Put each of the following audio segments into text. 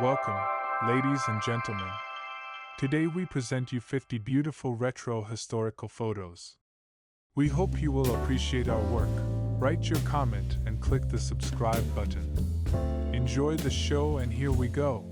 Welcome, ladies and gentlemen. Today we present you 50 beautiful retro historical photos. We hope you will appreciate our work. Write your comment and click the subscribe button. Enjoy the show, and here we go.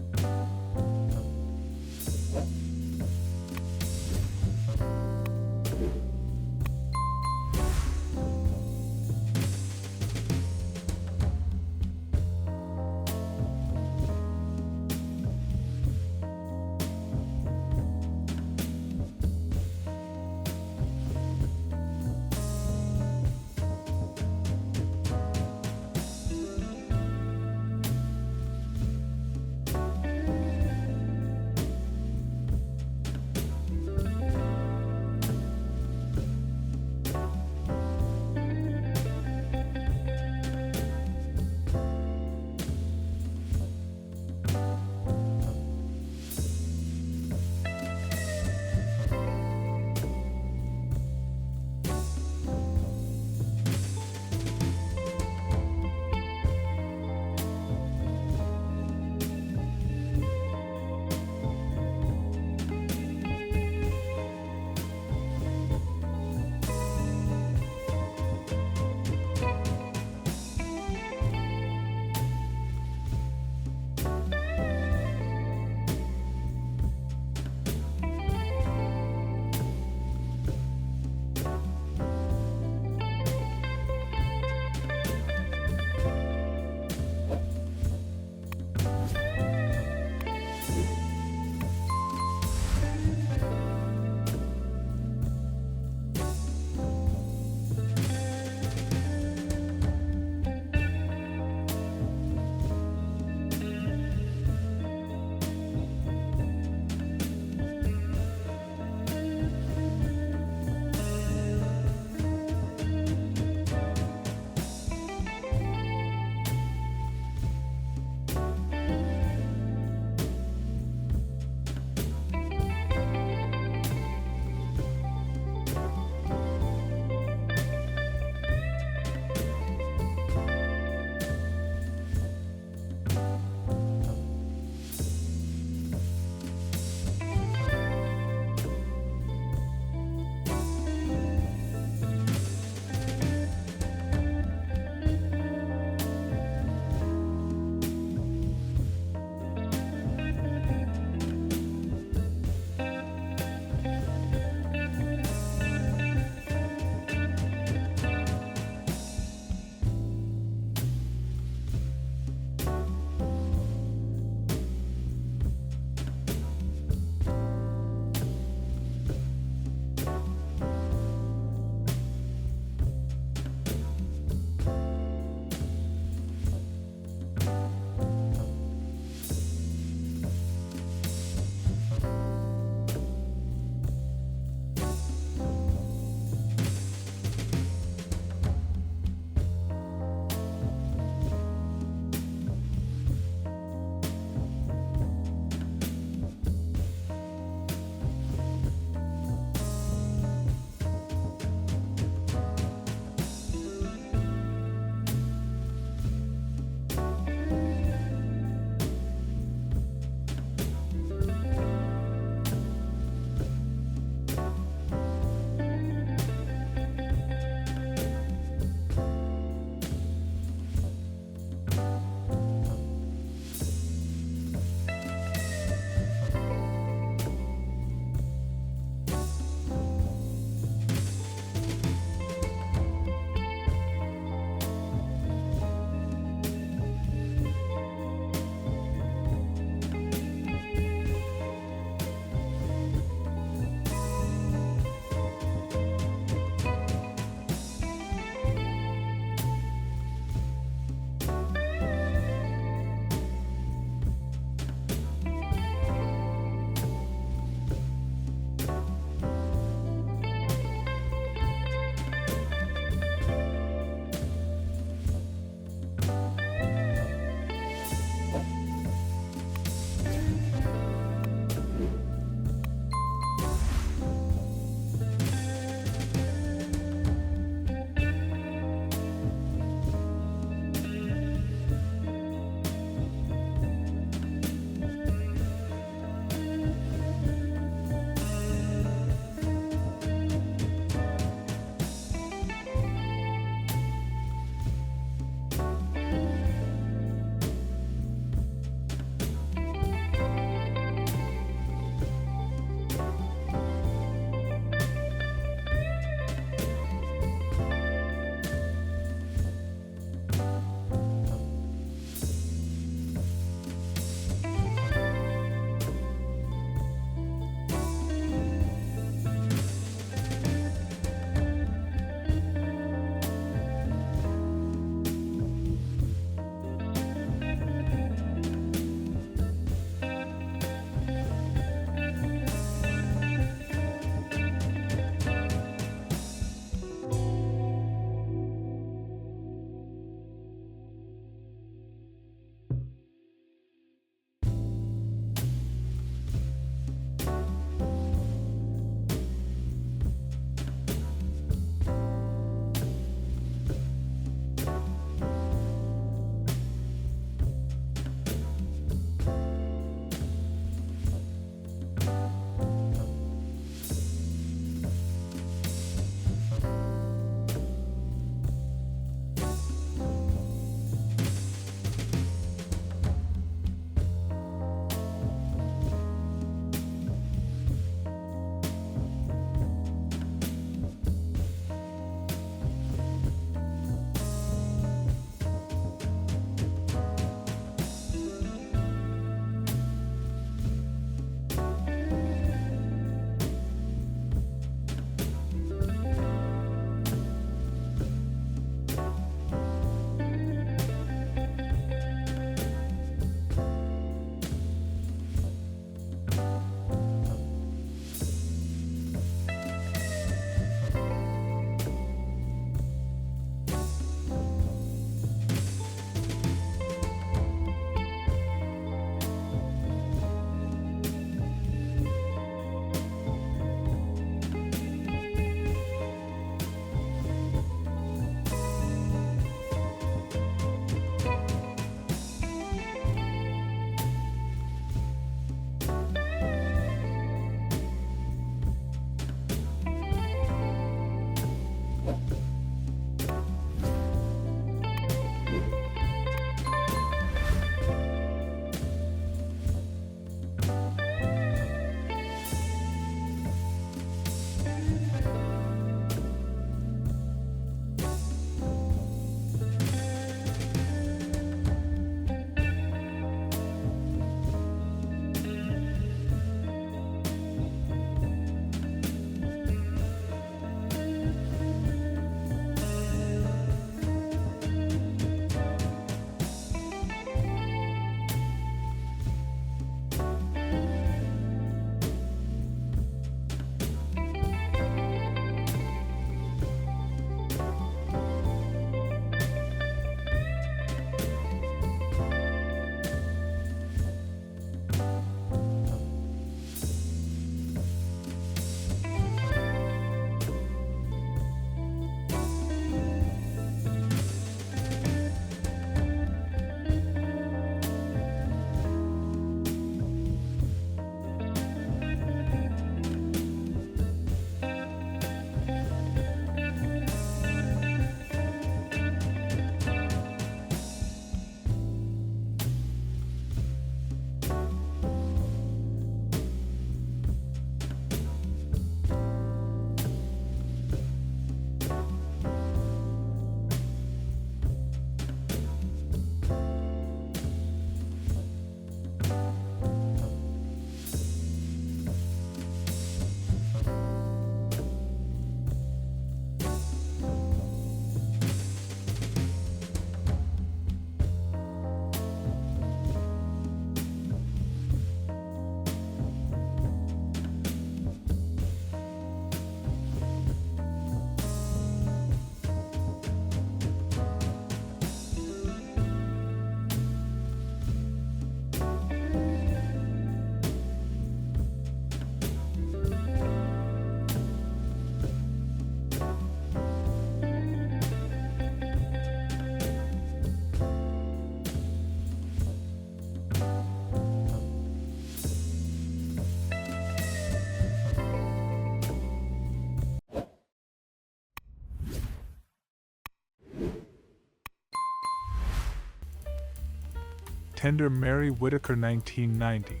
Tender Mary Whitaker 1990.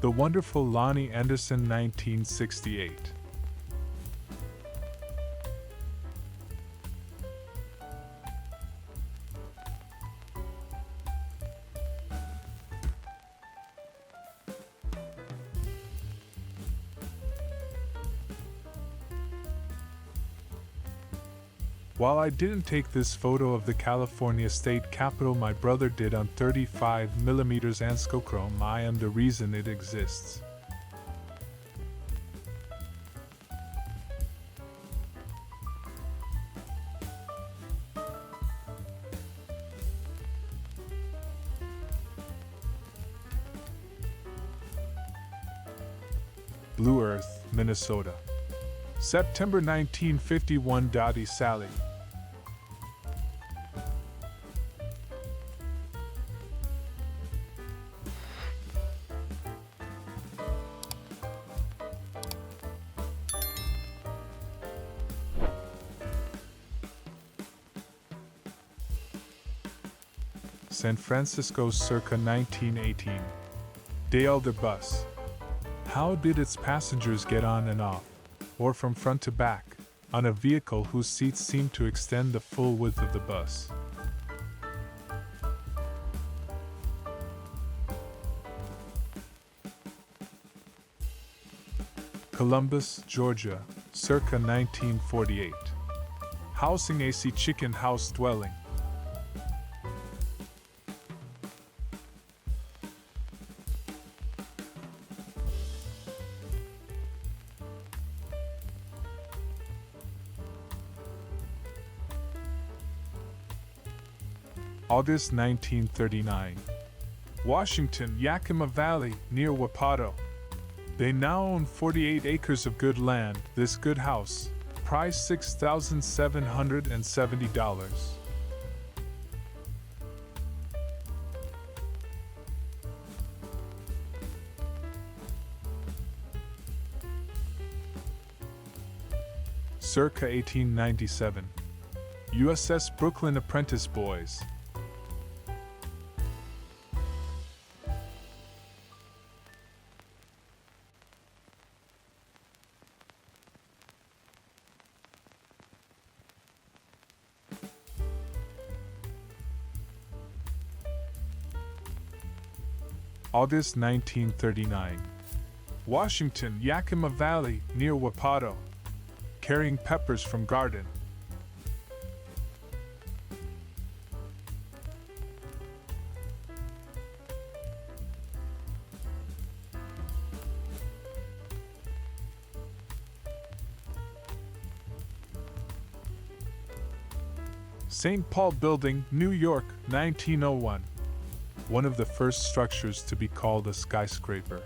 The Wonderful Lonnie Anderson 1968. While I didn't take this photo of the California state capitol, my brother did on 35mm Anscochrome. I am the reason it exists. Blue Earth, Minnesota. September 1951. Dottie Sally. San Francisco circa 1918. Dale the bus. How did its passengers get on and off, or from front to back, on a vehicle whose seats seemed to extend the full width of the bus? Columbus, Georgia, circa 1948. Housing AC chicken house dwelling. August 1939. Washington, Yakima Valley, near Wapato. They now own 48 acres of good land. This good house, price $6,770. Circa 1897. USS Brooklyn Apprentice Boys. August 1939. Washington, Yakima Valley, near Wapato. Carrying peppers from garden. St. Paul Building, New York, 1901. One of the first structures to be called a skyscraper.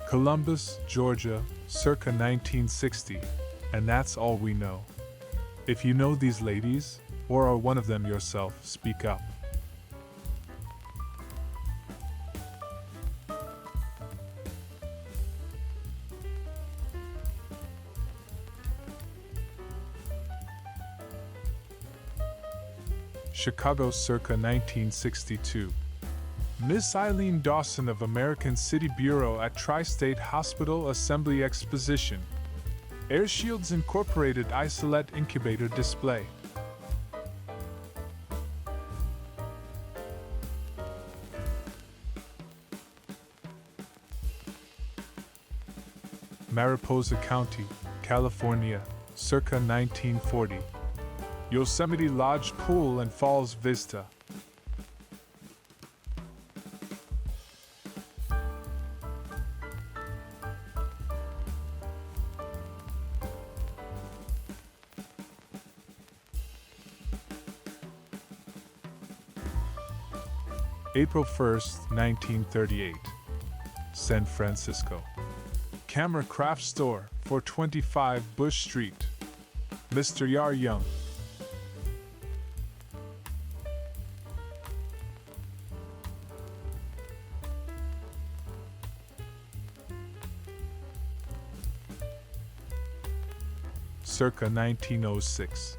Columbus, Georgia, circa 1960. And that's all we know. If you know these ladies, or are one of them yourself, speak up. Chicago circa 1962. Miss Eileen Dawson of American City Bureau at Tri-State Hospital Assembly Exposition. Air Shields Incorporated Isolette Incubator Display. Mariposa County, California, circa 1940. Yosemite Lodge Pool and Falls Vista. April 1st, 1938. San Francisco. Camera Craft Store, 425 Bush Street. Mr. Yar Young. Circa 1906.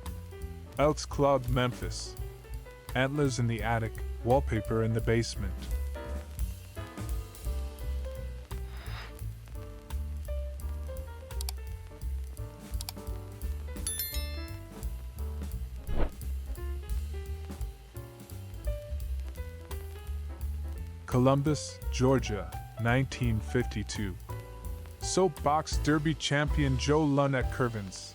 Elks Club, Memphis. Antlers in the attic, wallpaper in the basement. Columbus, Georgia, 1952. Soapbox Derby champion Joe Lunn at Curvins.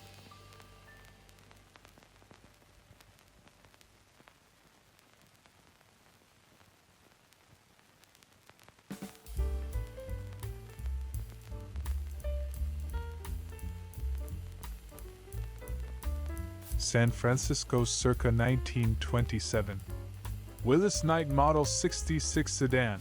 San Francisco circa 1927. Willis Knight Model 66 sedan.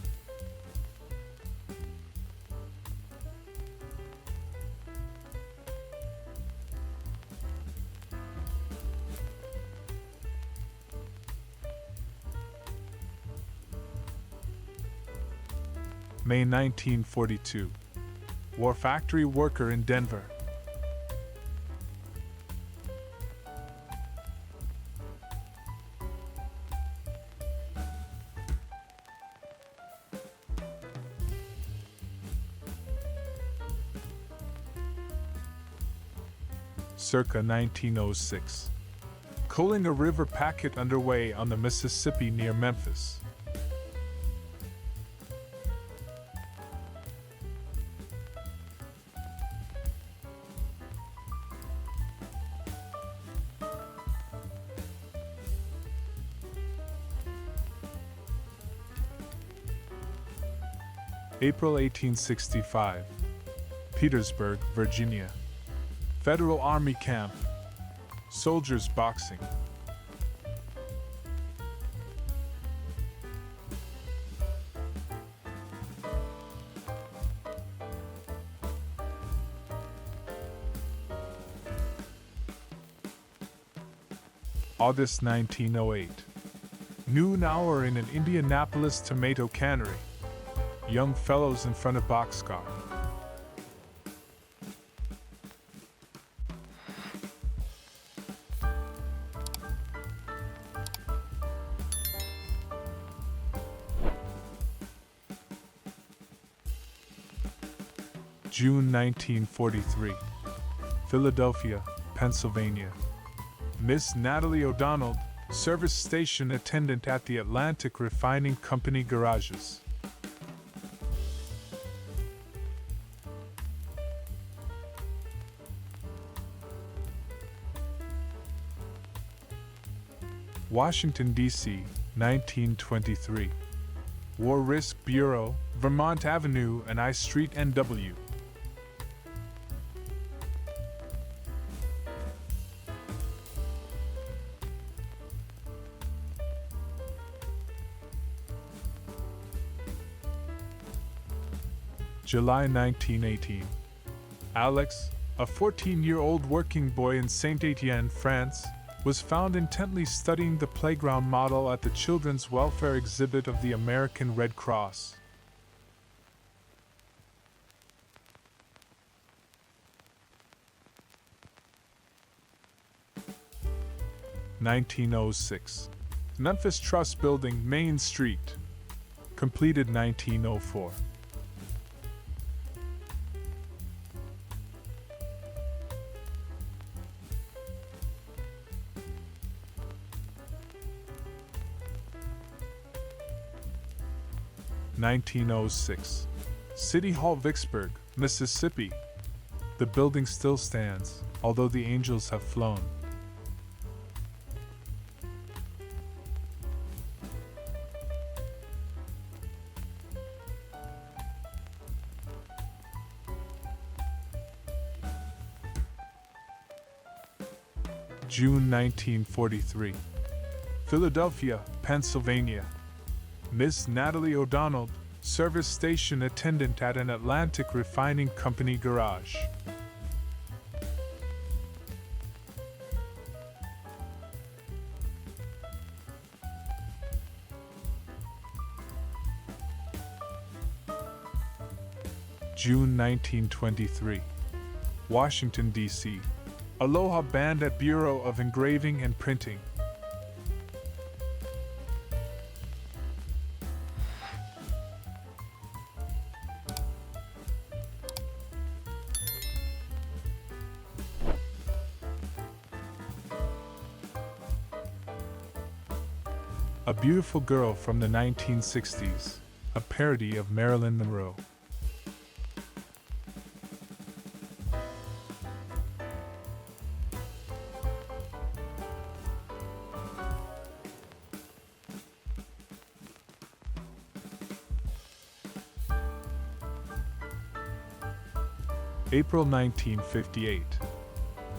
May 1942. War factory worker in Denver. Circa 1906. Coaling a river packet underway on the Mississippi near Memphis. April 1865. Petersburg, Virginia. Federal Army Camp. Soldiers boxing. August 1908. Noon hour in an Indianapolis tomato cannery. Young fellows in front of boxcar. June 1943. Philadelphia, Pennsylvania. Miss Natalie O'Donnell, service station attendant at the Atlantic Refining Company garages. Washington, D.C., 1923. War Risk Bureau, Vermont Avenue and I Street, NW. July 1918. Alex, a 14-year-old working boy in Saint-Étienne, France, was found intently studying the playground model at the Children's Welfare Exhibit of the American Red Cross. (1906). Memphis Trust Building, Main Street. Completed 1904. (1906). City Hall, Vicksburg, Mississippi. The building still stands, although the angels have flown. June 1943. Philadelphia, Pennsylvania. Miss Natalie O'Donnell, service station attendant at an Atlantic Refining Company garage. June 1923. Washington, D.C. Aloha Band at Bureau of Engraving and Printing. A Beautiful Girl from the 1960s, a parody of Marilyn Monroe. April 1958.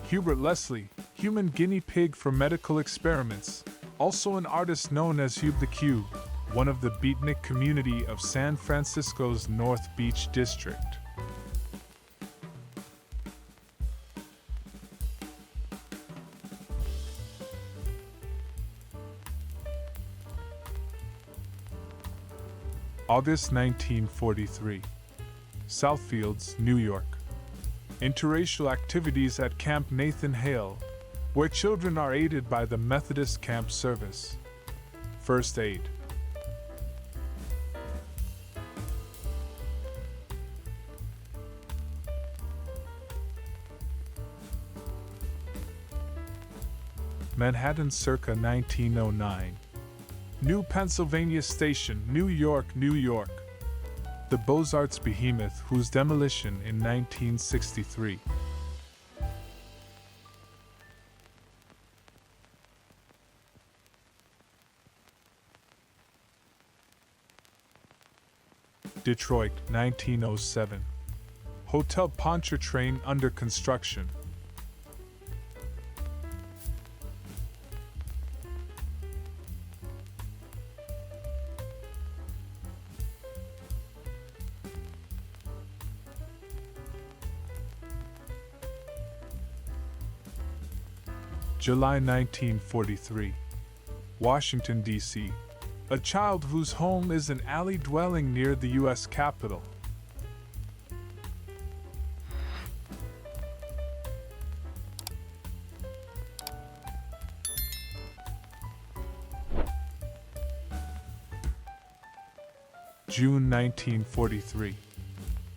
Hubert Leslie, human guinea pig for medical experiments, also an artist known as Hube the Cube, one of the beatnik community of San Francisco's North Beach district. August 1943. Southfields, New York. Interracial activities at Camp Nathan Hale, where children are aided by the Methodist Camp Service. First aid. Manhattan circa 1909. New Pennsylvania Station, New York, New York. The Beaux-Arts behemoth whose demolition in 1963. Detroit, 1907. Hotel Pontchartrain under construction. July 1943. Washington, D.C. A child whose home is an alley dwelling near the U.S. Capitol. June 1943.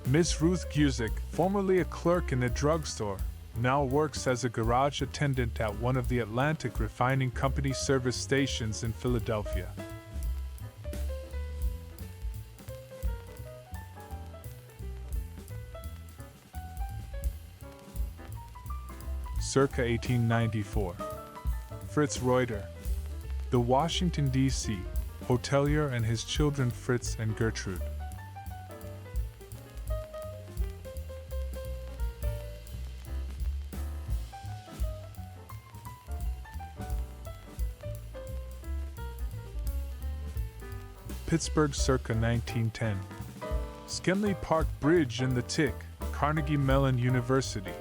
Miss Ruth Gusick, formerly a clerk in a drugstore, now works as a garage attendant at one of the Atlantic Refining Company service stations in Philadelphia. Circa 1894. Fritz Reuter, the Washington, D.C. hotelier, and his children Fritz and Gertrude. Pittsburgh circa 1910. Schenley Park Bridge and the Tick, Carnegie Mellon University.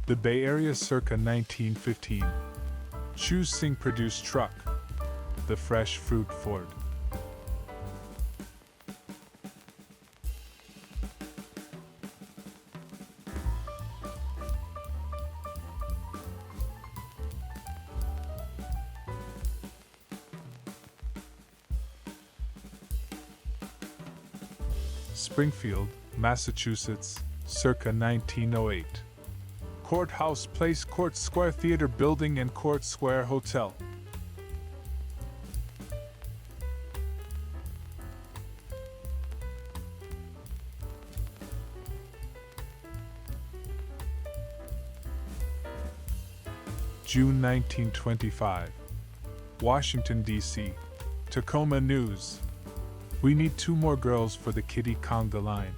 The Bay Area circa 1915. Chu Sing produced Truck, the fresh fruit Ford. Springfield, Massachusetts, circa 1908. Courthouse Place, Court Square Theater Building and Court Square Hotel. June 1925. Washington, D.C. Tacoma News, We need 2 more girls for the Kitty Conga line.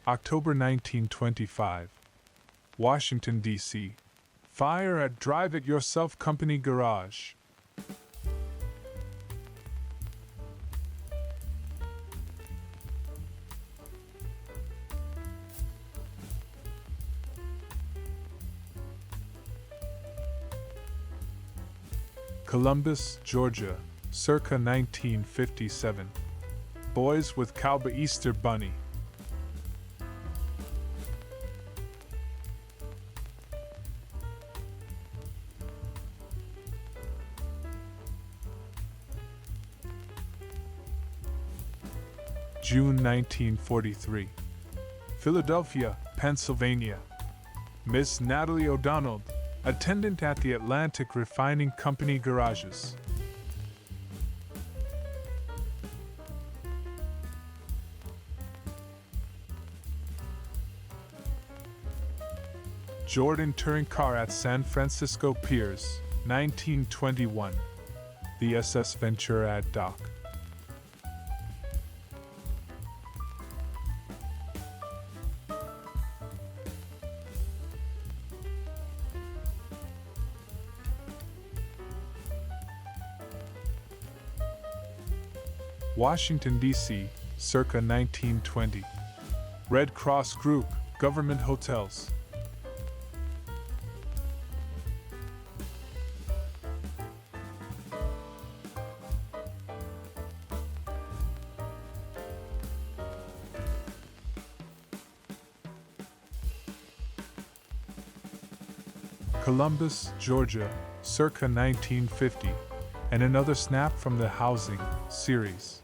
October 1925. Washington, D.C. Fire at Drive It Yourself Company garage. Columbus, Georgia, circa 1957. Boys with Cowboy Easter Bunny. June 1943. Philadelphia, Pennsylvania. Miss Natalie O'Donnell, attendant at the Atlantic Refining Company garages. Jordan touring car at San Francisco Piers, 1921. The SS Ventura at dock. Washington, D.C., circa 1920. Red Cross Group, Government Hotels. Columbus, Georgia, circa 1950, and another snap from the Housing series.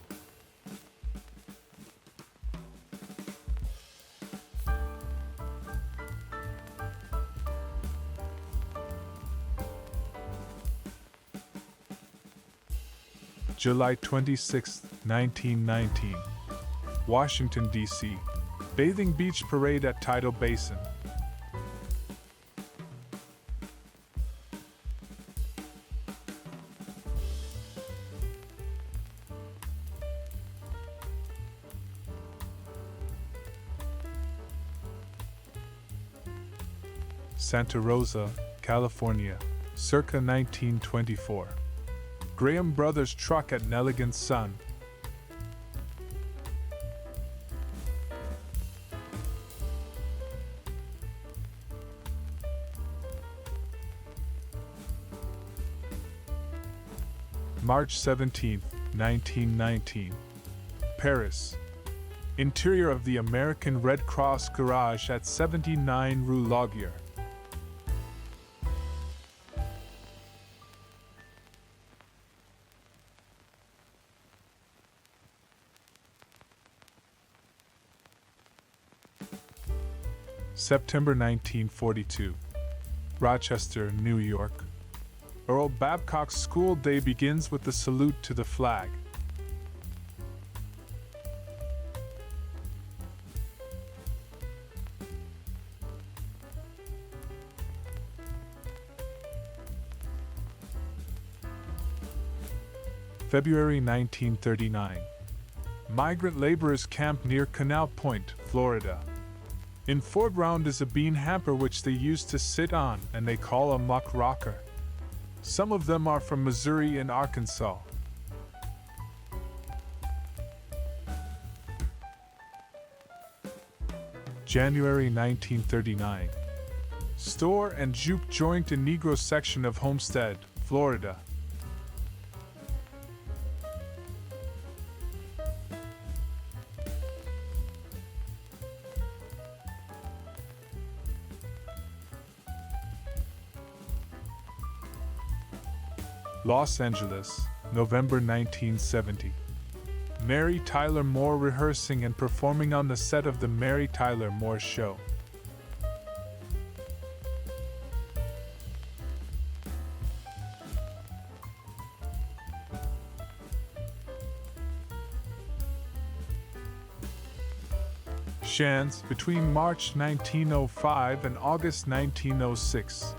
July 26, 1919. Washington, D.C. Bathing Beach Parade at Tidal Basin. Santa Rosa, California, circa 1924. Graham Brothers truck at Nelligan's Sun. March 17, 1919. Paris. Interior of the American Red Cross garage at 79 Rue Laguerre. September 1942. Rochester, New York. Earl Babcock's school day begins with the salute to the flag. February 1939. Migrant laborers camp near Canal Point, Florida. In foreground is a bean hamper which they used to sit on and they call a muck rocker. Some of them are from Missouri and Arkansas. January 1939. Store and juke joint in Negro section of Homestead, Florida. Los Angeles, November 1970. Mary Tyler Moore rehearsing and performing on the set of The Mary Tyler Moore Show. Shands between March 1905 and August 1906.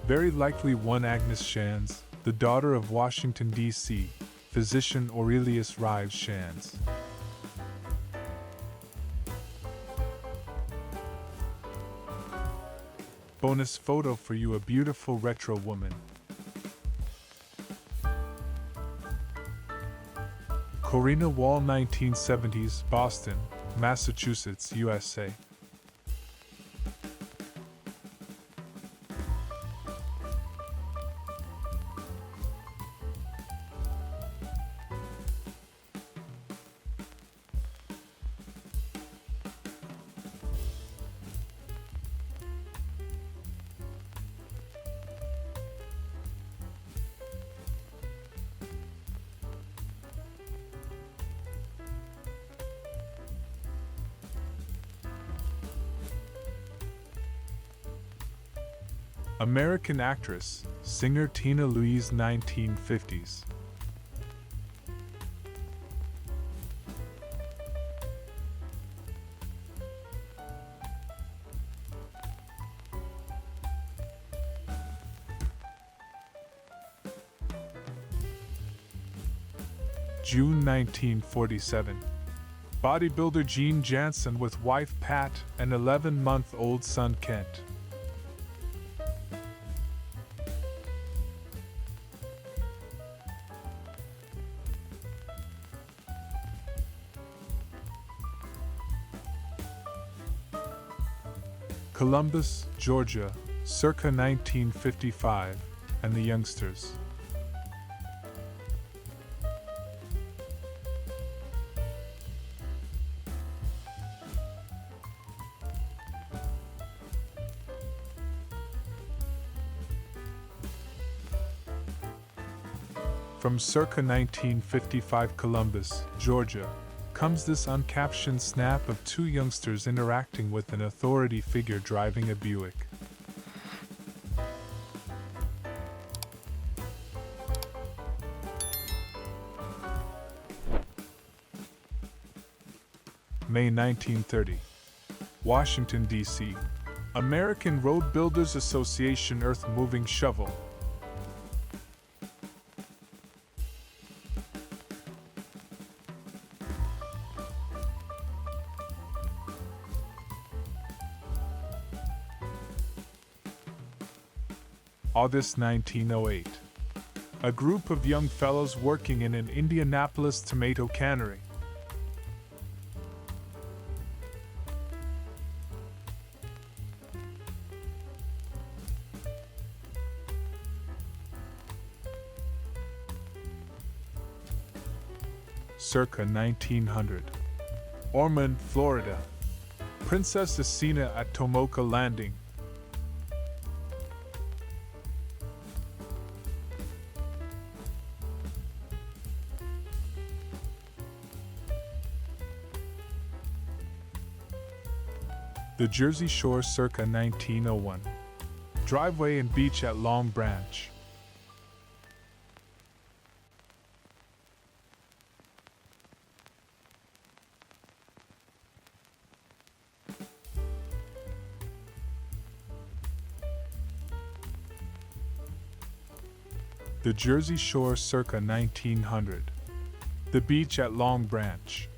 Very likely one Agnes Shands, the daughter of Washington, D.C., physician Aurelius Rives Shands. Bonus photo for you, a beautiful retro woman. Corina Wall, 1970s, Boston, Massachusetts, USA. American actress, singer Tina Louise, 1950s. June 1947. Bodybuilder Gene Jansen with wife Pat and 11-month-old son Kent. Columbus, Georgia, circa 1955, and the Youngsters. From circa 1955 Columbus, Georgia, comes this uncaptioned snap of two youngsters interacting with an authority figure driving a Buick. May 1930. Washington, D.C. American Road Builders Association earth-moving shovel. August 1908. A group of young fellows working in an Indianapolis tomato cannery. Circa 1900. Ormond, Florida. Princess Asina at Tomoka Landing. The Jersey Shore circa 1901. Driveway and beach at Long Branch. The Jersey Shore circa 1900. The beach at Long Branch.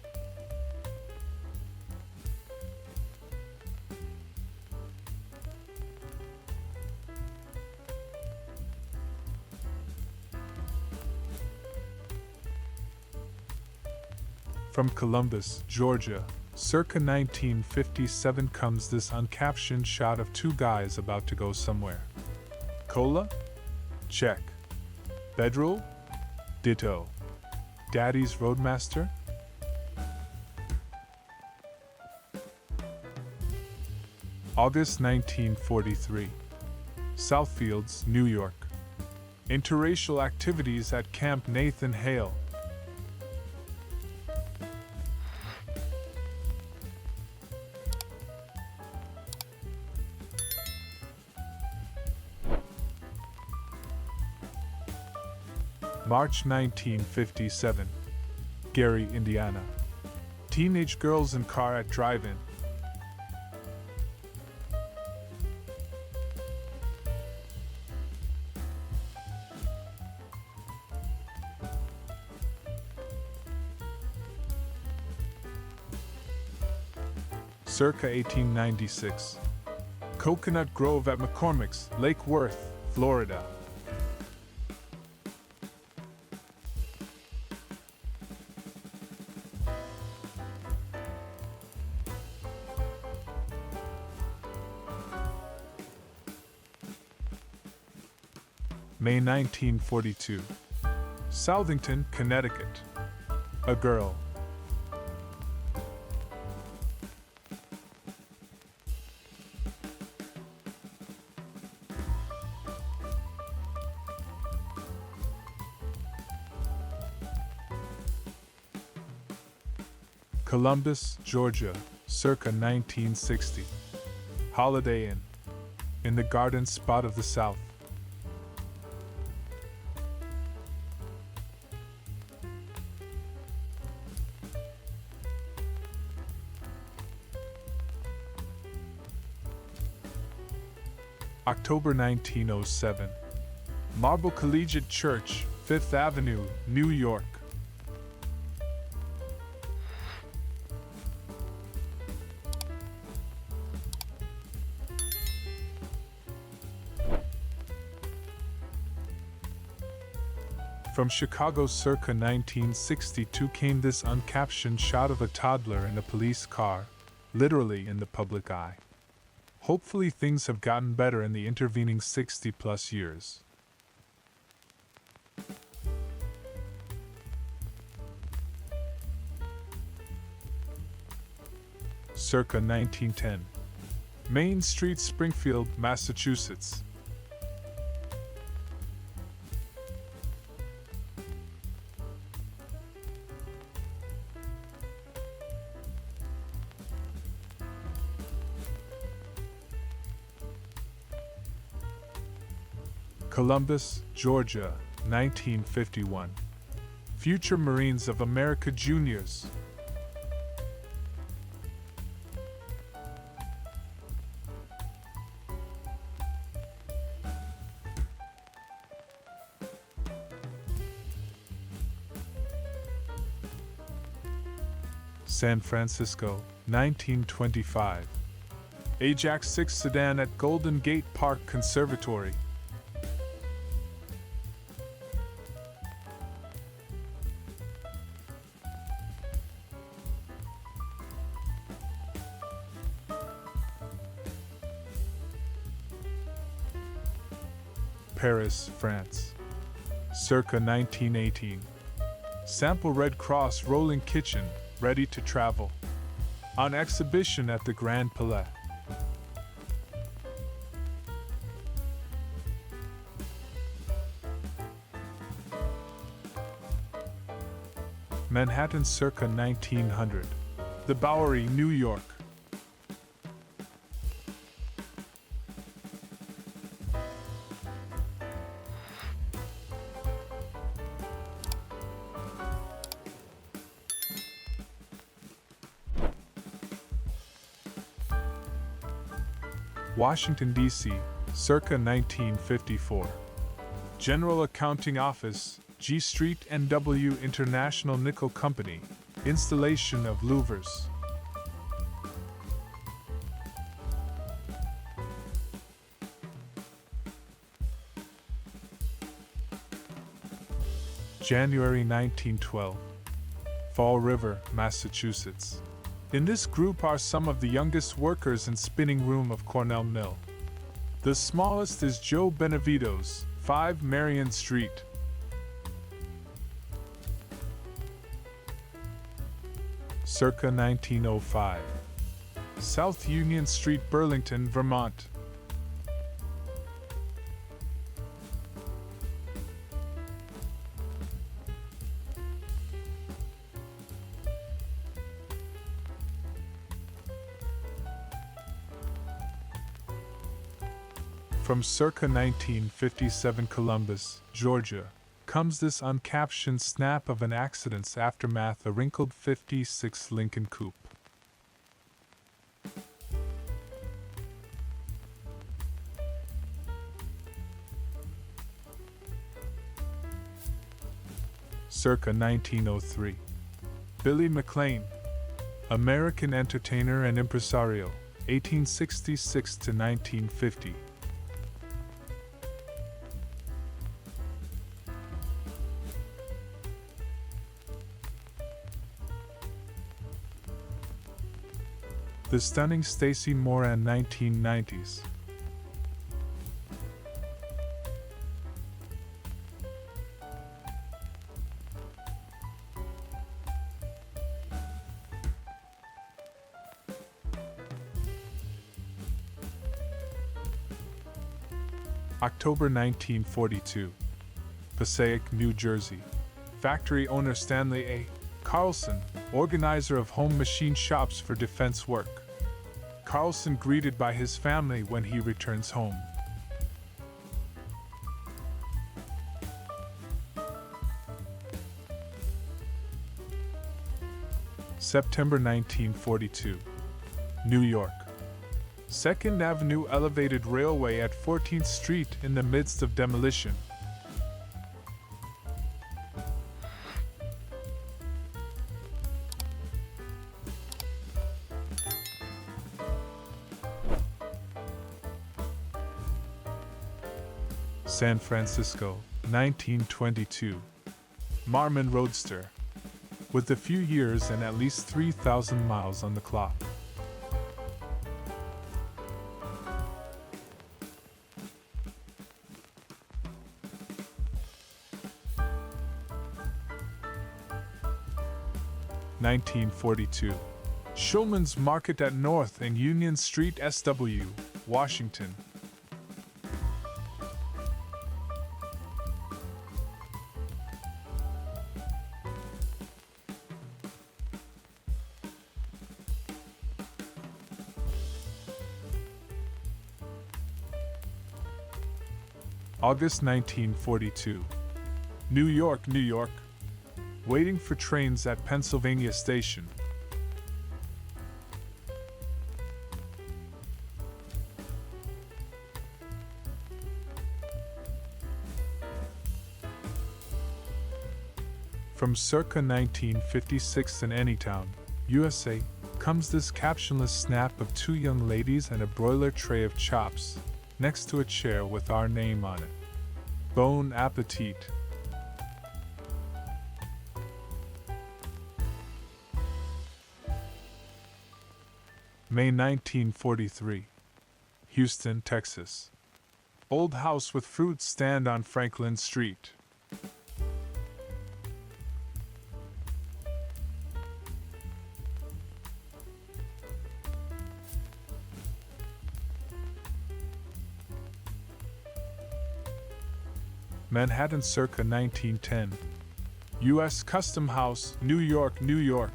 From Columbus, Georgia, circa 1957 comes this uncaptioned shot of two guys about to go somewhere. Cola? Check. Bedroll? Ditto. Daddy's Roadmaster? August 1943. Southfields, New York. Interracial activities at Camp Nathan Hale. March 1957. Gary, Indiana. Teenage girls in car at drive-in. circa 1896. Coconut Grove at McCormick's, Lake Worth, Florida. May 1942. Southington, Connecticut. A girl. Columbus, Georgia, circa 1960. Holiday Inn. In the Garden Spot of the South. October 1907. Marble Collegiate Church, 5th Avenue, New York. From Chicago circa 1962 came this uncaptioned shot of a toddler in a police car, literally in the public eye. Hopefully things have gotten better in the intervening 60-plus years. Circa 1910. Main Street, Springfield, Massachusetts. Columbus, Georgia, 1951. Future Marines of America Juniors. San Francisco, 1925. Ajax 6 sedan at Golden Gate Park Conservatory. Paris, France. Circa 1918. Sample Red Cross Rolling Kitchen, ready to travel. On exhibition at the Grand Palais. Manhattan circa 1900. The Bowery, New York. Washington, D.C., circa 1954. General Accounting Office, G Street N.W. International Nickel Company, installation of louvers. January 1912. Fall River, Massachusetts. In this group are some of the youngest workers in spinning room of Cornell Mill. The smallest is Joe Benevito's, 5 Marion Street. Circa 1905. South Union Street, Burlington, Vermont. From circa 1957 Columbus, Georgia, comes this uncaptioned snap of an accident's aftermath, a wrinkled 56 Lincoln Coupe. Circa 1903. Billy McLean, American entertainer and impresario, 1866 to 1950. The stunning Stacey Moran, 1990s. October 1942. Passaic, New Jersey. Factory owner Stanley A. Carlson, organizer of home machine shops for defense work. Carlson greeted by his family when he returns home. September 1942. New York. 2nd Avenue elevated railway at 14th Street in the midst of demolition. San Francisco, 1922. Marmon Roadster. With a few years and at least 3,000 miles on the clock. (1942). Schulman's Market at North and Union Street, SW, Washington. August 1942. New York, New York. Waiting for trains at Pennsylvania Station. From circa 1956 in Anytown, USA, comes this captionless snap of two young ladies and a broiler tray of chops, next to a chair with our name on it. Bon appetit. May 1943. Houston, Texas. Old house with fruit stand on Franklin Street. Manhattan circa 1910. U.S. Custom House, New York, New York.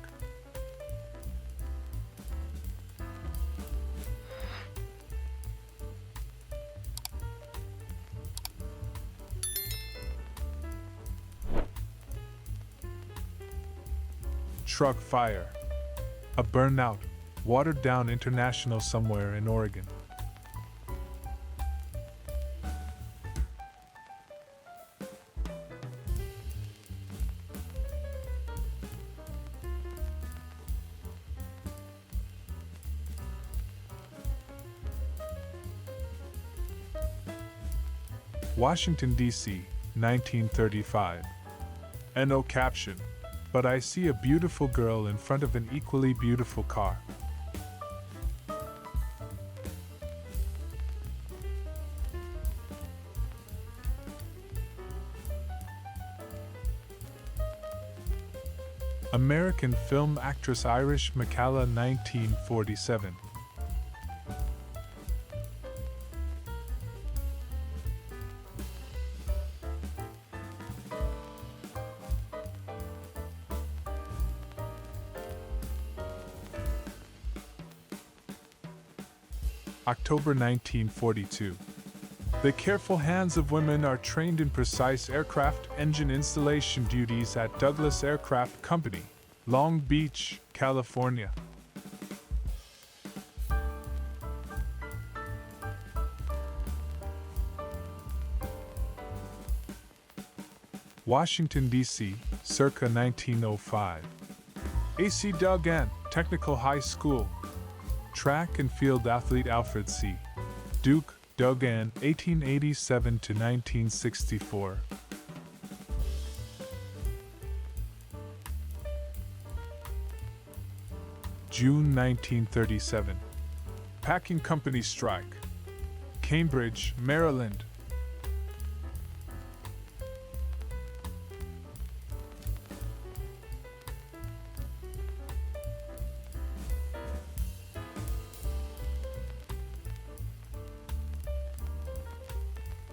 Truck fire. A burnout, watered down International somewhere in Oregon. Washington, D.C., 1935. No caption, but I see a beautiful girl in front of an equally beautiful car. American film actress Irish McCalla, 1947. October 1942. The careful hands of women are trained in precise aircraft engine installation duties at Douglas Aircraft Company, Long Beach, California. Washington, D.C., circa 1905. A.C. Duggan, Technical High School. Track and field athlete Alfred C. Duke, Dogan, 1887 to 1964. June 1937. Packing Company strike. Cambridge, Maryland.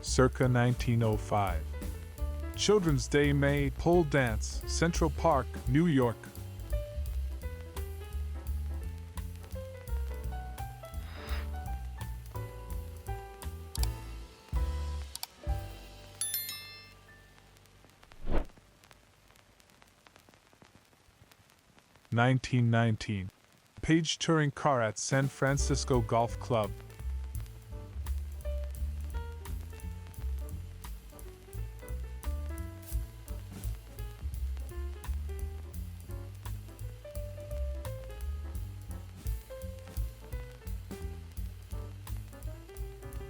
Circa 1905. Children's Day May Pole Dance, Central Park, New York. (1919) Page touring car at San Francisco Golf Club.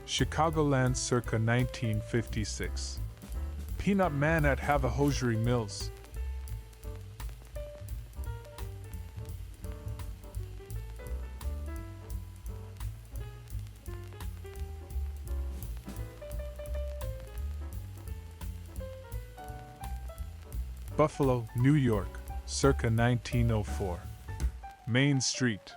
Chicagoland circa 1956. Peanut Man at Havahosiery Mills. Buffalo, New York, circa 1904. Main Street.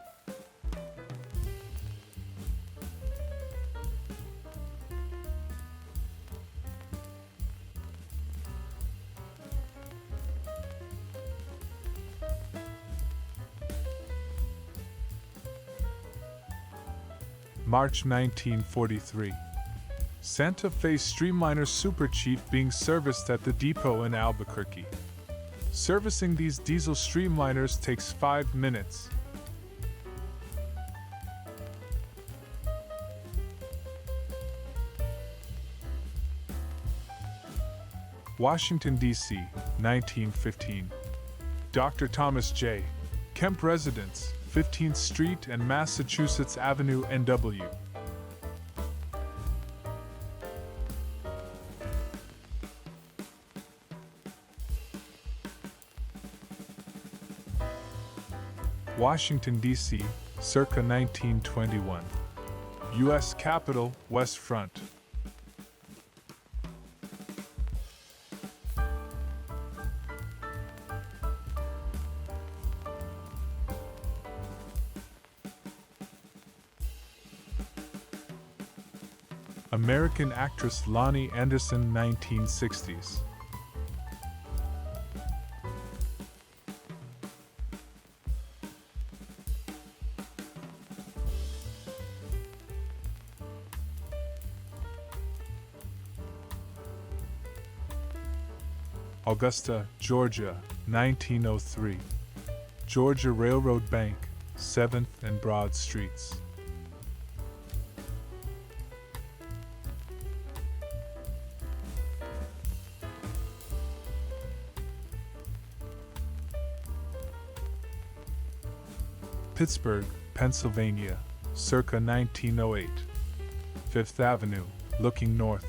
March 1943. Santa Fe Streamliner Super Chief being serviced at the depot in Albuquerque. Servicing these diesel streamliners takes 5 minutes. Washington, D.C., 1915. Dr. Thomas J. Kemp Residence, 15th Street and Massachusetts Avenue, NW. Washington, D.C., circa 1921. U.S. Capitol, West Front. American actress Lonnie Anderson, 1960s. Augusta, Georgia, 1903. Georgia Railroad Bank, 7th and Broad Streets. Pittsburgh, Pennsylvania, circa 1908. 5th Avenue, looking north.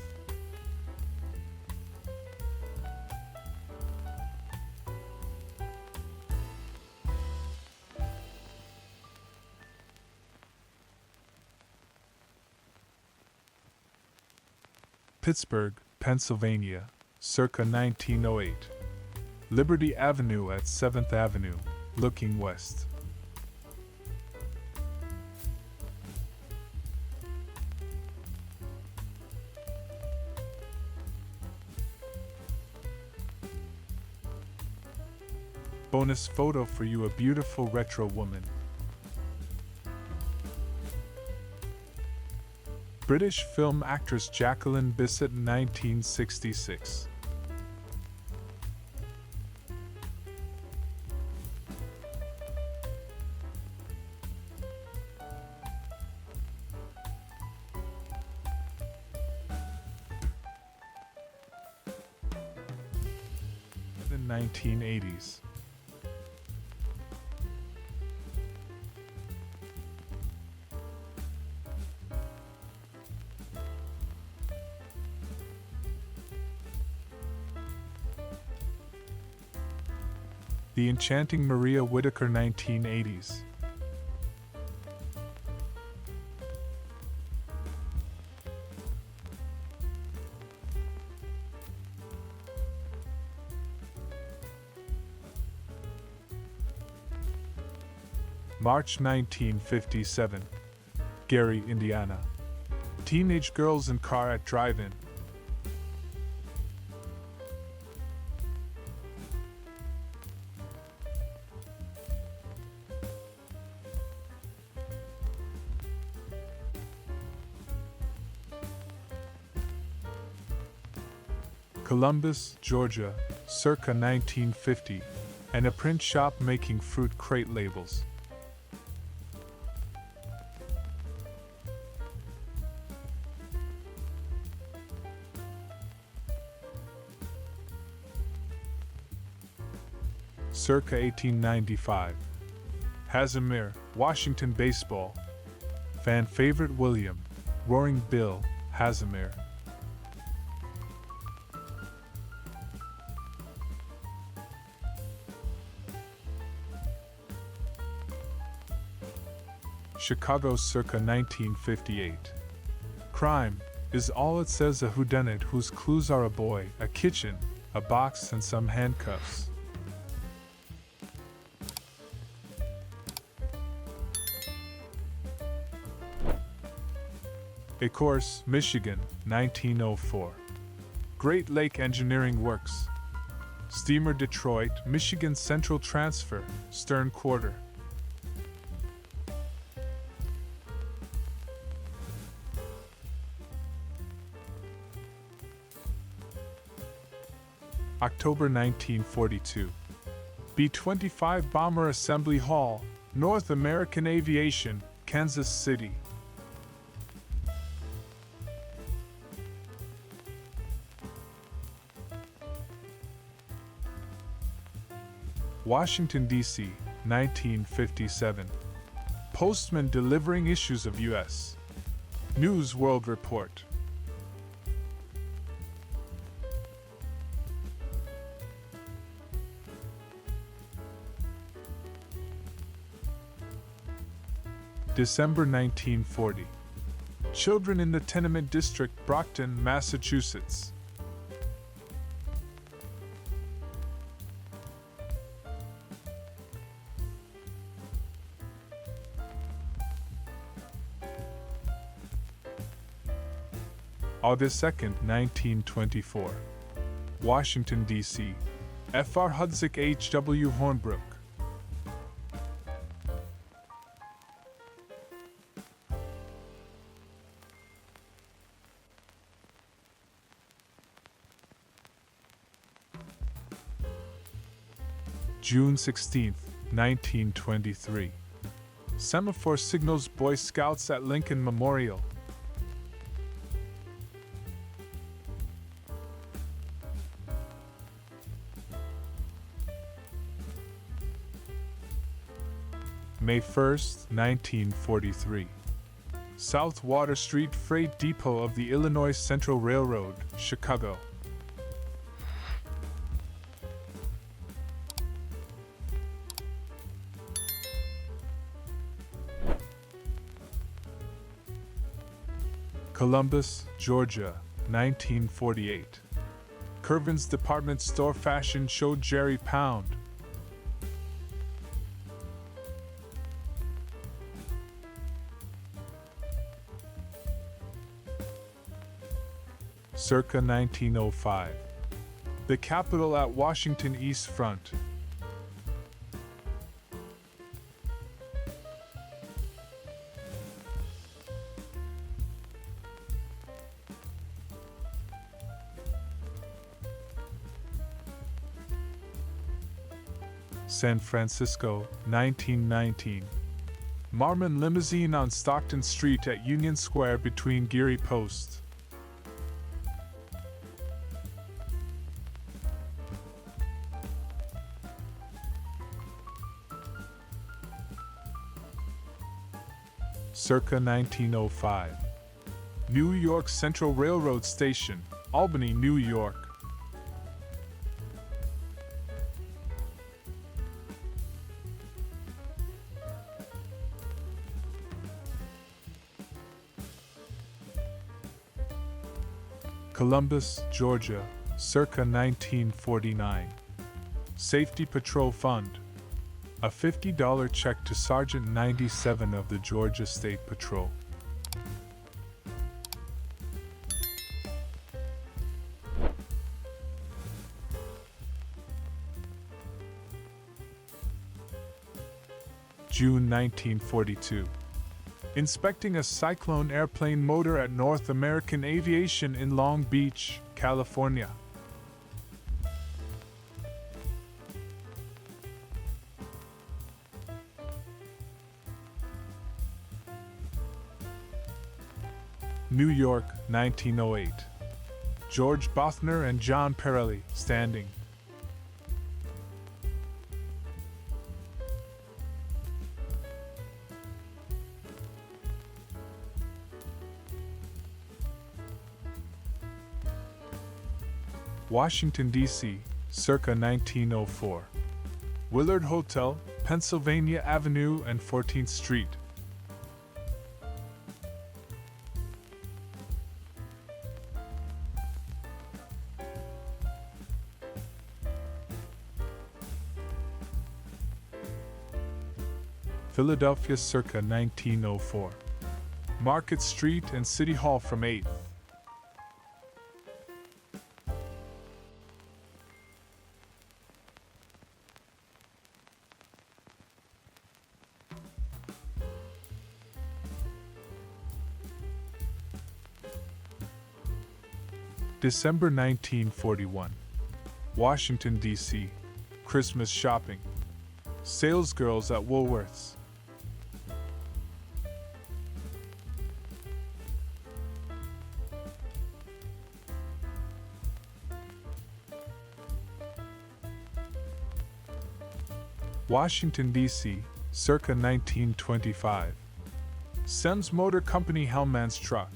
Pittsburgh, Pennsylvania, circa 1908. Liberty Avenue at 7th Avenue, looking west. Bonus photo for you, a beautiful retro woman. British film actress Jacqueline Bisset, 1966. The 1980s. The Enchanting Maria Whittaker 1980s. March 1957. Gary, Indiana. Teenage girls in car at drive-in. Columbus, Georgia, circa 1950, and a print shop making fruit crate labels. Circa 1895. Hazimir, Washington baseball. Fan favorite William, Roaring Bill, Hazimir. Chicago circa 1958. Crime is all it says, a whodunit whose clues are a boy, a kitchen, a box, and some handcuffs. Ecorse, Michigan, 1904. Great Lake Engineering Works. Steamer Detroit, Michigan Central Transfer, Stern Quarter. October 1942. B-25 Bomber Assembly Hall, North American Aviation, Kansas City. Washington, D.C., 1957. Postman delivering issues of U.S. News World Report. December 1940. Children in the tenement district, Brockton, Massachusetts. August 2, 1924. Washington, D.C. F.R. Hudzik, H.W. Hornbrook. June 16, 1923. Semaphore signals Boy Scouts at Lincoln Memorial. May 1, 1943. South Water Street Freight Depot of the Illinois Central Railroad, Chicago. Columbus, Georgia, 1948. Curvin's Department Store Fashion Show, Jerry Pound. Circa 1905. The Capitol at Washington East Front. San Francisco, 1919. Marmon limousine on Stockton Street at Union Square between Geary Post. Circa 1905. New York Central Railroad Station, Albany, New York. Columbus, Georgia, circa 1949. Safety Patrol Fund. A $50 check to Sergeant 97 of the Georgia State Patrol. June 1942. Inspecting a Cyclone airplane motor at North American Aviation in Long Beach, California. New York, 1908. George Bothner and John Perelli, standing. Washington, D.C., circa 1904. Willard Hotel, Pennsylvania Avenue and 14th Street. Philadelphia, circa 1904. Market Street and City Hall from 8th. December 1941. Washington, D.C. Christmas shopping. Salesgirls at Woolworths. Washington, D.C., circa 1925. Semmes Motor Company Hellman's truck.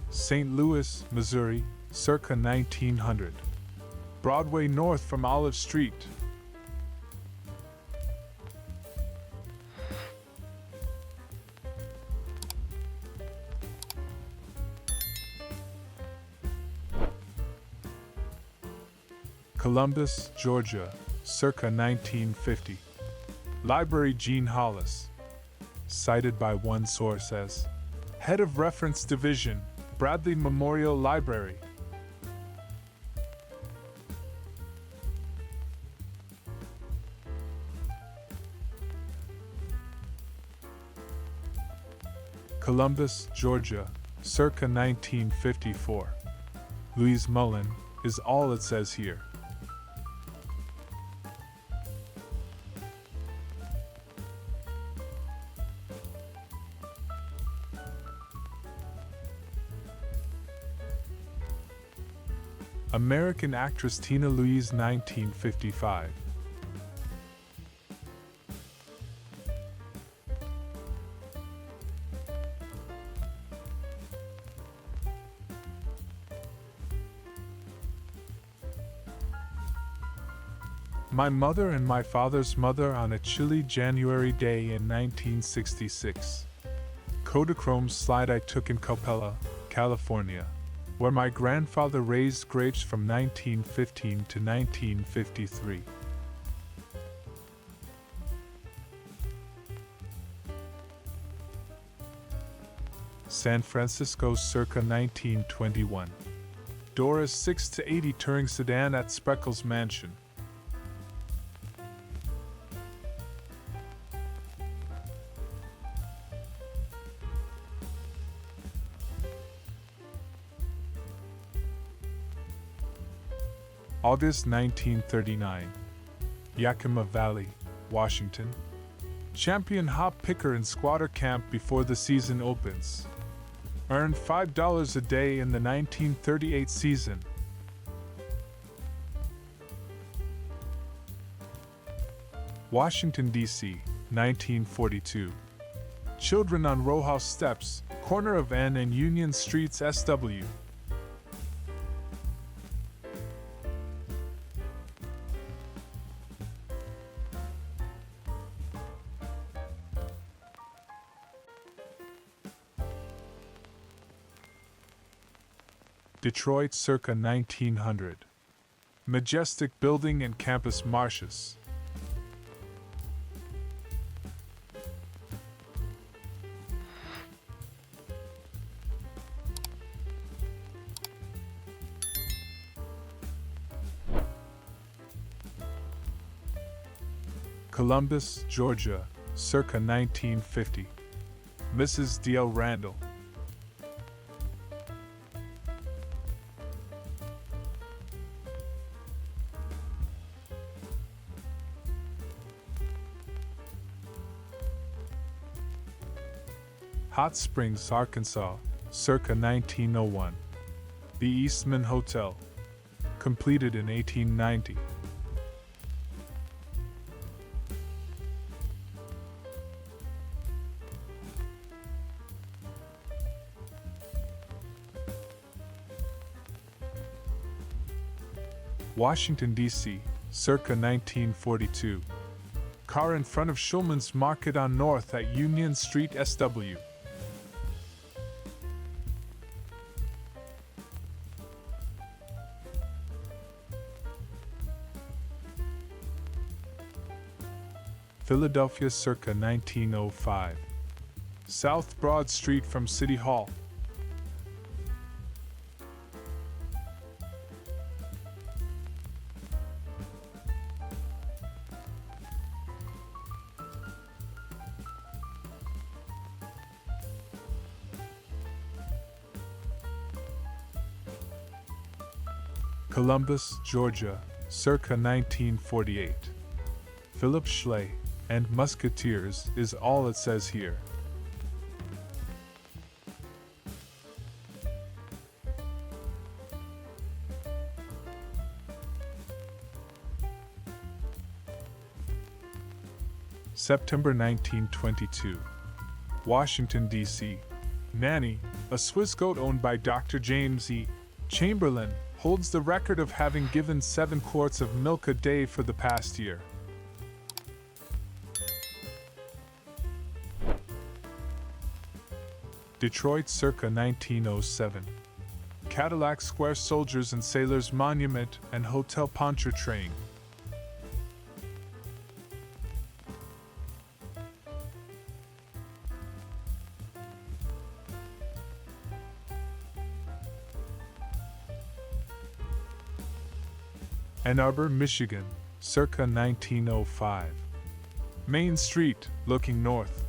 St. Louis, Missouri, circa 1900. Broadway north from Olive Street. Columbus, Georgia, circa 1950. Library Gene Hollis. Cited by one source as Head of Reference Division, Bradley Memorial Library. Columbus, Georgia, circa 1954. Louise Mullen is all it says here. American actress Tina Louise, 1955. My mother and my father's mother on a chilly January day in 1966. Kodachrome slide I took in Copella, California, where my grandfather raised grapes from 1915 to 1953. San Francisco, circa 1921. Doris 6 to 80 touring sedan at Spreckles Mansion. August 1939. Yakima Valley, Washington. Champion hop picker in squatter camp before the season opens. Earned $5 a day in the 1938 season. Washington, D.C., 1942. Children on row house steps, corner of N and Union Streets, SW. Detroit circa 1900. Majestic building and campus marshes. Columbus, Georgia, circa 1950. Mrs. D.L. Randall. Hot Springs, Arkansas, circa 1901. The Eastman Hotel. Completed in 1890. Washington, D.C., circa 1942. Car in front of Schulman's Market on North at Union Street, SW. Philadelphia, circa 1905. South Broad Street from City Hall. Columbus, Georgia, circa 1948. Philip Schley and Musketeers is all it says here. September 1922. Washington, D.C. Nanny, a Swiss goat owned by Dr. James E. Chamberlain, holds the record of having given 7 quarts of milk a day for the past year. Detroit, circa 1907. Cadillac Square Soldiers and Sailors Monument and Hotel Pontchartrain. Ann Arbor, Michigan, circa 1905. Main Street, looking north.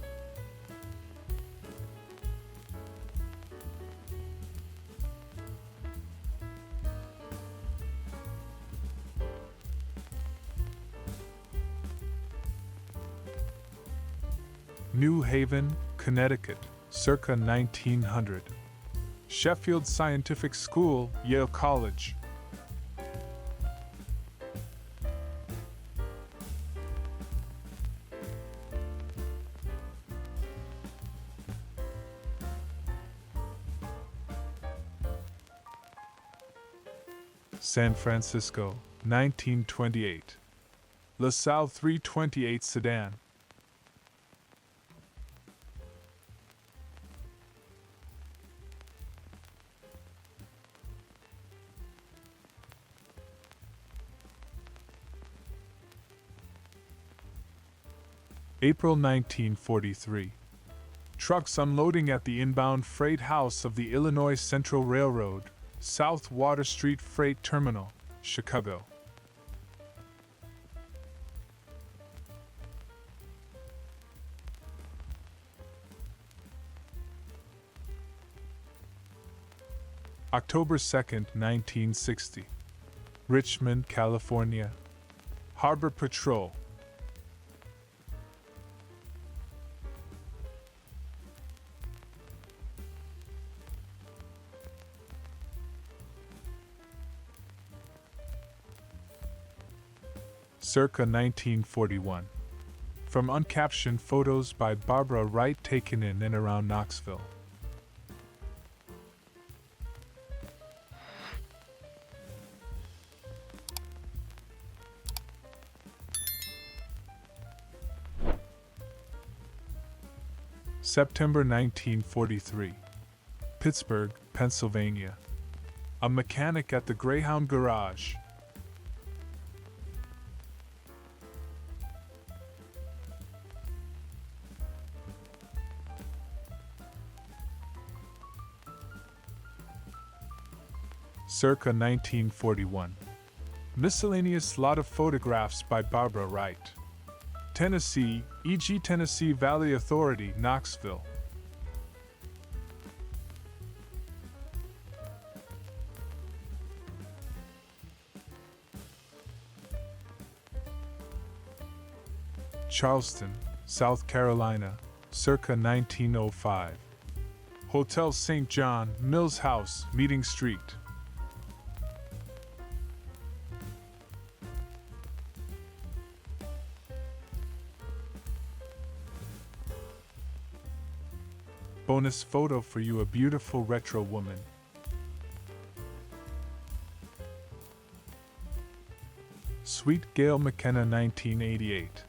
New Haven, Connecticut, circa 1900. Sheffield Scientific School, Yale College. San Francisco, 1928. LaSalle 328 sedan. April 1943. Trucks unloading at the inbound freight house of the Illinois Central Railroad, South Water Street Freight Terminal, Chicago. October 2nd, 1960. Richmond, California. Harbor Patrol. Circa 1941. From uncaptioned photos by Barbara Wright taken in and around Knoxville. September 1943. Pittsburgh, Pennsylvania. A mechanic at the Greyhound Garage. Circa 1941. Miscellaneous lot of photographs by Barbara Wright. Tennessee, e.g. Tennessee Valley Authority, Knoxville. Charleston, South Carolina, circa 1905. Hotel St. John, Mills House, Meeting Street. Bonus photo for you, a beautiful retro woman. Sweet Gail McKenna, 1988.